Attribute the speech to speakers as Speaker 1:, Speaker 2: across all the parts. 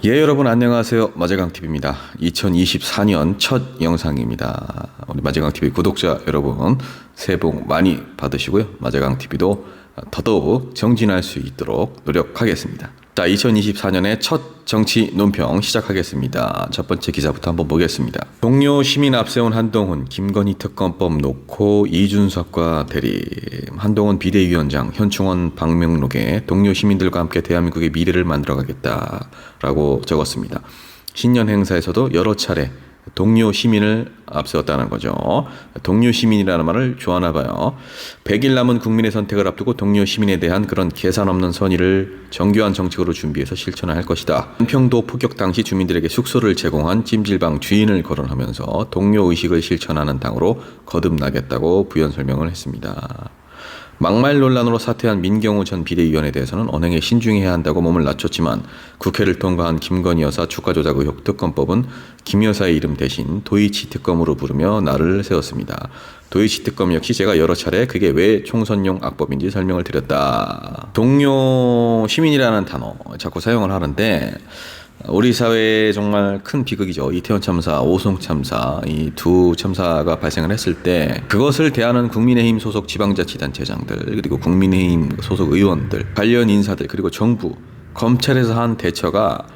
Speaker 1: 여러분 안녕하세요. 마제강TV입니다. 2024년 첫 영상입니다. 우리 마제강TV 구독자 여러분 새해 복 많이 받으시고요. 마제강TV도 더더욱 정진할 수 있도록 노력하겠습니다. 자, 2024년의 첫 정치 논평 시작하겠습니다. 첫 번째 기사부터 한번 보겠습니다. 동료 시민 앞세운 한동훈, 김건희 특검법 놓고 이준석과 대립. 한동훈 비대위원장, 현충원 방명록에 동료 시민들과 함께 대한민국의 미래를 만들어가겠다라고 적었습니다. 신년 행사에서도 여러 차례 동료 시민을 앞세웠다는 거죠. 동료 시민이라는 말을 좋아하나 봐요. 100일 남은 국민의 선택을 앞두고 동료 시민에 대한 그런 계산 없는 선의를 정교한 정책으로 준비해서 실천할 것이다. 한평도 폭격 당시 주민들에게 숙소를 제공한 찜질방 주인을 거론하면서 동료 의식을 실천하는 당으로 거듭나겠다고 부연 설명을 했습니다. 막말 논란으로 사퇴한 민경호 전 비대위원에 대해서는 언행에 신중해야 한다고 몸을 낮췄지만 국회를 통과한 김건희 여사 주가조작 의혹 특검법은 김 여사의 이름 대신 도이치 특검으로 부르며 날을 세웠습니다. 도이치 특검 역시 제가 여러 차례 그게 왜 총선용 악법인지 설명을 드렸다. 동료 시민이라는 단어 자꾸 사용을 하는데 우리 사회에 정말 큰 비극이죠. 이태원 참사, 오송 참사, 이 두 참사가 발생을 했을 때 그것을 대하는 국민의힘 소속 지방자치단체장들, 그리고 국민의힘 소속 의원들, 관련 인사들, 그리고 정부, 검찰에서 한 대처가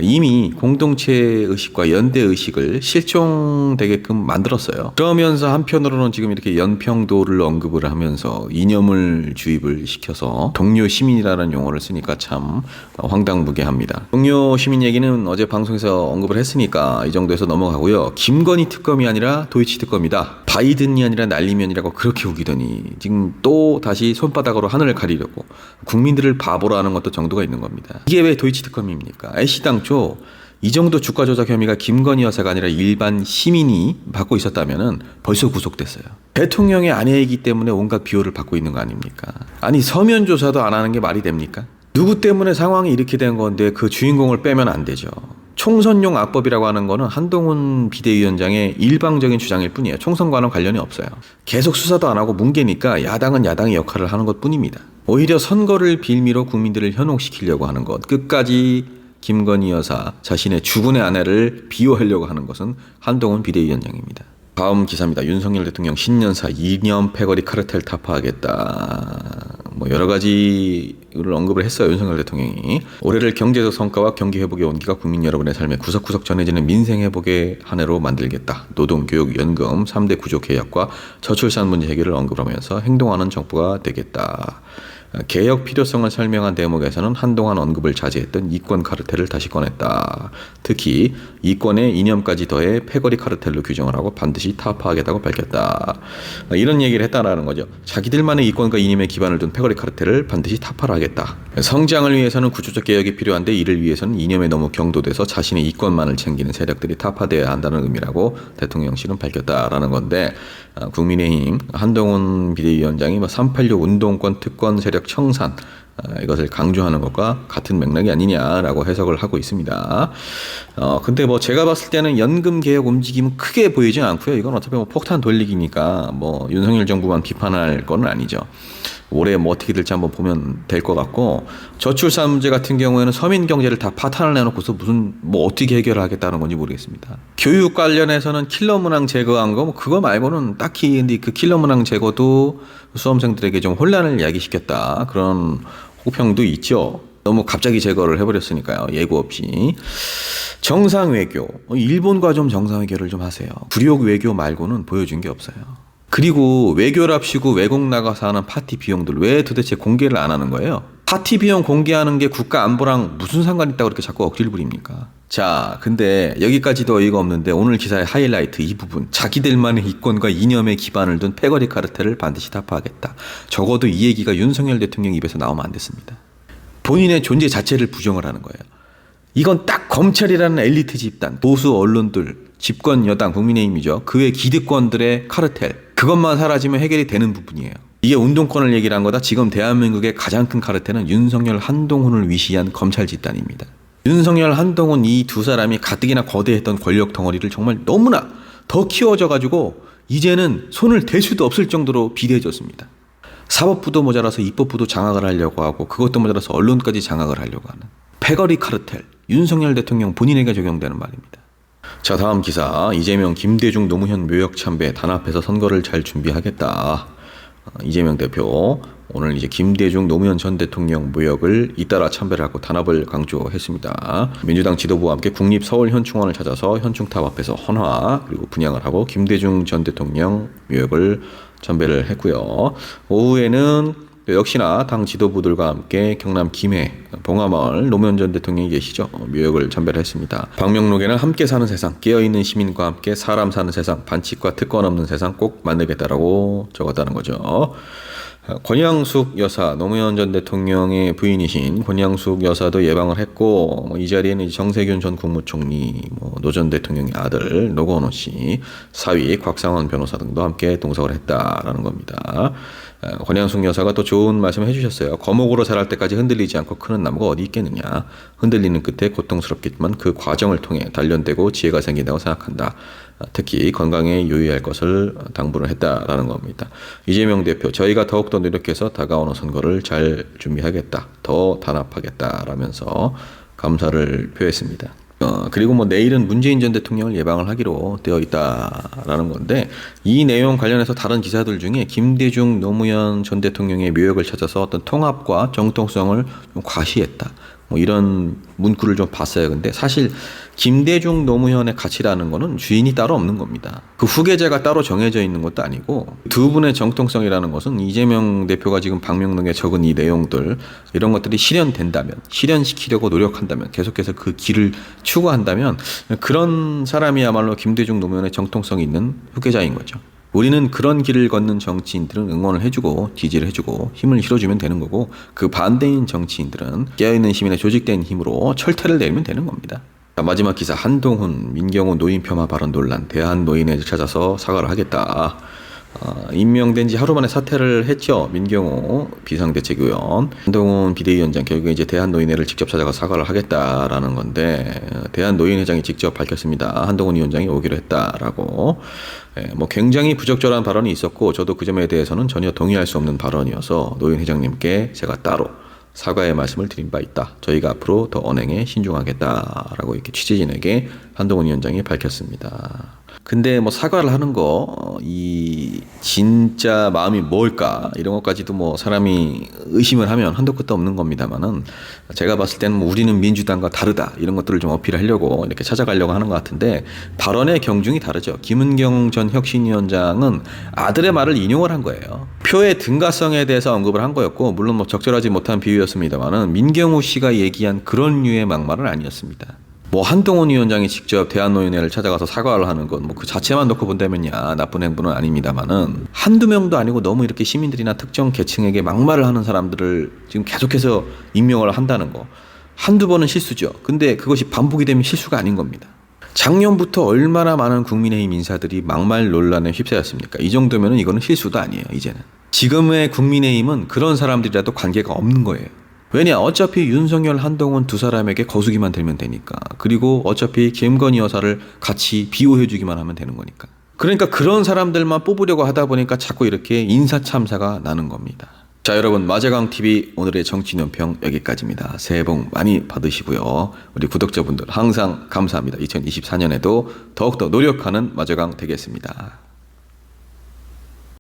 Speaker 1: 이미 공동체 의식과 연대 의식을 실종되게끔 만들었어요. 그러면서 한편으로는 지금 이렇게 연평도를 언급을 하면서 이념을 주입을 시켜서 동료 시민이라는 용어를 쓰니까 참 황당무계합니다. 동료 시민 얘기는 어제 방송에서 언급을 했으니까 이 정도에서 넘어가고요. 김건희 특검이 아니라 도이치 특검이다. 바이든이 아니라 날리면이라고 그렇게 우기더니 지금 또 다시 손바닥으로 하늘을 가리려고 국민들을 바보로 하는 것도 정도가 있는 겁니다. 이게 왜 도이치 특검입니까? 애시당초 이 정도 주가 조작 혐의가 김건희 여사가 아니라 일반 시민이 받고 있었다면은 벌써 구속됐어요. 대통령의 아내이기 때문에 온갖 비호를 받고 있는 거 아닙니까? 아니 서면 조사도 안 하는 게 말이 됩니까? 누구 때문에 상황이 이렇게 된 건데 그 주인공을 빼면 안 되죠. 총선용 악법이라고 하는 거는 한동훈 비대위원장의 일방적인 주장일 뿐이에요. 총선과는 관련이 없어요. 계속 수사도 안 하고 뭉개니까 야당은 야당의 역할을 하는 것 뿐입니다. 오히려 선거를 빌미로 국민들을 현혹시키려고 하는 것, 끝까지 김건희 여사 자신의 죽은의 아내를 비호하려고 하는 것은 한동훈 비대위원장입니다. 다음 기사입니다. 윤석열 대통령 신년사 이념 패거리 카르텔 타파하겠다. 여러 가지를 언급을 했어요. 윤석열 대통령이. 올해를 경제적 성과와 경기 회복의 온기가 국민 여러분의 삶에 구석구석 전해지는 민생 회복의 한 해로 만들겠다. 노동, 교육, 연금 3대 구조 개혁과 저출산 문제 해결을 언급하면서 행동하는 정부가 되겠다. 개혁 필요성을 설명한 대목에서는 한동안 언급을 자제했던 이권 카르텔을 다시 꺼냈다. 특히 이권의 이념까지 더해 패거리 카르텔로 규정을 하고 반드시 타파하겠다고 밝혔다. 이런 얘기를 했다라는 거죠. 자기들만의 이권과 이념에 기반을 둔 패거리 카르텔을 반드시 타파를 하겠다. 성장을 위해서는 구조적 개혁이 필요한데 이를 위해서는 이념에 너무 경도돼서 자신의 이권만을 챙기는 세력들이 타파되어야 한다는 의미라고 대통령실은 밝혔다라는 건데, 국민의힘 한동훈 비대위원장이 386 운동권 특권 세력 청산 이것을 강조하는 것과 같은 맥락이 아니냐라고 해석을 하고 있습니다. 근데 제가 봤을 때는 연금 개혁 움직임은 크게 보이진 않고요. 이건 어차피 폭탄 돌리기니까 윤석열 정부만 비판할 건 아니죠. 올해 어떻게 될지 한번 보면 될 것 같고, 저출산 문제 같은 경우에는 서민 경제를 다 파탄을 내놓고서 무슨 어떻게 해결하겠다는 건지 모르겠습니다. 교육 관련해서는 킬러 문항 제거한 거 그거 말고는 딱히, 근데 그 킬러 문항 제거도 수험생들에게 좀 혼란을 야기시켰다, 그런 호평도 있죠. 너무 갑자기 제거를 해버렸으니까요. 예고 없이. 정상외교, 일본과 좀 정상외교를 좀 하세요. 굴욕 외교 말고는 보여준 게 없어요. 그리고 외교랍시고 외국 나가서 하는 파티 비용들 왜 도대체 공개를 안 하는 거예요? 파티 비용 공개하는 게 국가 안보랑 무슨 상관이 있다고 그렇게 자꾸 억지를 부립니까? 자, 근데 여기까지도 어이가 없는데 오늘 기사의 하이라이트 이 부분, 자기들만의 이권과 이념에 기반을 둔 패거리 카르텔을 반드시 타파하겠다. 적어도 이 얘기가 윤석열 대통령 입에서 나오면 안 됐습니다. 본인의 존재 자체를 부정을 하는 거예요. 이건 딱 검찰이라는 엘리트 집단, 보수 언론들, 집권 여당 국민의힘이죠. 그 외 기득권들의 카르텔, 그것만 사라지면 해결이 되는 부분이에요. 이게 운동권을 얘기를 한 거다. 지금 대한민국의 가장 큰 카르텔은 윤석열 한동훈을 위시한 검찰 집단입니다. 윤석열 한동훈 이 두 사람이 가뜩이나 거대했던 권력 덩어리를 정말 너무나 더 키워져가지고 이제는 손을 댈 수도 없을 정도로 비대해졌습니다. 사법부도 모자라서 입법부도 장악을 하려고 하고, 그것도 모자라서 언론까지 장악을 하려고 하는 패거리 카르텔. 윤석열 대통령 본인에게 적용되는 말입니다. 자, 다음 기사. 이재명, 김대중, 노무현 묘역 참배 단합해서 선거를 잘 준비하겠다. 이재명 대표 오늘 이제 김대중, 노무현 전 대통령 묘역을 잇따라 참배를 하고 단합을 강조했습니다. 민주당 지도부와 함께 국립 서울 현충원을 찾아서 현충탑 앞에서 헌화 그리고 분향을 하고 김대중 전 대통령 묘역을 참배를 했고요. 오후에는 역시나 당 지도부들과 함께 경남 김해 봉화마을 노무현 전 대통령이 계시죠. 묘역을 참배를 했습니다. 방명록에는 함께 사는 세상, 깨어있는 시민과 함께 사람 사는 세상, 반칙과 특권 없는 세상 꼭 만들겠다라고 적었다는 거죠. 권양숙 여사, 노무현 전 대통령의 부인이신 권양숙 여사도 예방을 했고, 이 자리에는 정세균 전 국무총리, 노 전 대통령의 아들 노건호 씨, 사위 곽상원 변호사 등도 함께 동석을 했다라는 겁니다. 권양숙 여사가 또 좋은 말씀을 해주셨어요. 거목으로 자랄 때까지 흔들리지 않고 크는 나무가 어디 있겠느냐. 흔들리는 끝에 고통스럽겠지만 그 과정을 통해 단련되고 지혜가 생긴다고 생각한다. 특히 건강에 유의할 것을 당부를 했다라는 겁니다. 이재명 대표, 저희가 더욱더 노력해서 다가오는 선거를 잘 준비하겠다. 더 단합하겠다라면서 감사를 표했습니다. 그리고 내일은 문재인 전 대통령을 예방을 하기로 되어 있다라는 건데, 이 내용 관련해서 다른 기사들 중에 김대중, 노무현 전 대통령의 묘역을 찾아서 어떤 통합과 정통성을 좀 과시했다. 이런 문구를 좀 봤어요. 근데 사실 김대중, 노무현의 가치라는 거는 주인이 따로 없는 겁니다. 그 후계자가 따로 정해져 있는 것도 아니고, 두 분의 정통성이라는 것은 이재명 대표가 지금 방명록에 적은 이 내용들, 이런 것들이 실현된다면, 실현시키려고 노력한다면, 계속해서 그 길을 추구한다면, 그런 사람이야말로 김대중, 노무현의 정통성이 있는 후계자인 거죠. 우리는 그런 길을 걷는 정치인들은 응원을 해주고 지지를 해주고 힘을 실어주면 되는 거고, 그 반대인 정치인들은 깨어있는 시민의 조직된 힘으로 철퇴를 내리면 되는 겁니다. 자, 마지막 기사. 한동훈, 민경호 노인 폄하 발언 논란. 대한노인회를 찾아서 사과를 하겠다. 임명된 지 하루 만에 사퇴를 했죠. 민경호 비상대책위원, 한동훈 비대위원장 결국에 이제 대한노인회를 직접 찾아가 사과를 하겠다라는 건데, 대한노인회장이 직접 밝혔습니다. 한동훈 위원장이 오기로 했다라고. 굉장히 부적절한 발언이 있었고, 저도 그 점에 대해서는 전혀 동의할 수 없는 발언이어서 노인 회장님께 제가 따로 사과의 말씀을 드린 바 있다. 저희가 앞으로 더 언행에 신중하겠다라고 이렇게 취재진에게 한동훈 위원장이 밝혔습니다. 근데 사과를 하는 거, 이 진짜 마음이 뭘까, 이런 것까지도 사람이 의심을 하면 한도 끝도 없는 겁니다만은, 제가 봤을 때는 우리는 민주당과 다르다, 이런 것들을 좀 어필하려고 이렇게 찾아가려고 하는 것 같은데, 발언의 경중이 다르죠. 김은경 전 혁신위원장은 아들의 말을 인용을 한 거예요. 표의 등가성에 대해서 언급을 한 거였고, 물론 적절하지 못한 비유였습니다만은, 민경우 씨가 얘기한 그런 류의 막말은 아니었습니다. 한동훈 위원장이 직접 대한노인회를 찾아가서 사과를 하는 건 그 자체만 놓고 본다면야 나쁜 행동은 아닙니다만은, 한두 명도 아니고 너무 이렇게 시민들이나 특정 계층에게 막말을 하는 사람들을 지금 계속해서 임명을 한다는 거, 한두 번은 실수죠. 근데 그것이 반복이 되면 실수가 아닌 겁니다. 작년부터 얼마나 많은 국민의힘 인사들이 막말 논란에 휩싸였습니까? 이 정도면은 이거는 실수도 아니에요, 이제는. 지금의 국민의힘은 그런 사람들이라도 관계가 없는 거예요. 왜냐, 어차피 윤석열, 한동훈 두 사람에게 거수기만 들면 되니까. 그리고 어차피 김건희 여사를 같이 비호해주기만 하면 되는 거니까. 그러니까 그런 사람들만 뽑으려고 하다 보니까 자꾸 이렇게 인사참사가 나는 겁니다. 자, 여러분, 마제강TV 오늘의 정치논평 여기까지입니다. 새해 복 많이 받으시고요. 우리 구독자분들 항상 감사합니다. 2024년에도 더욱더 노력하는 마제강 되겠습니다.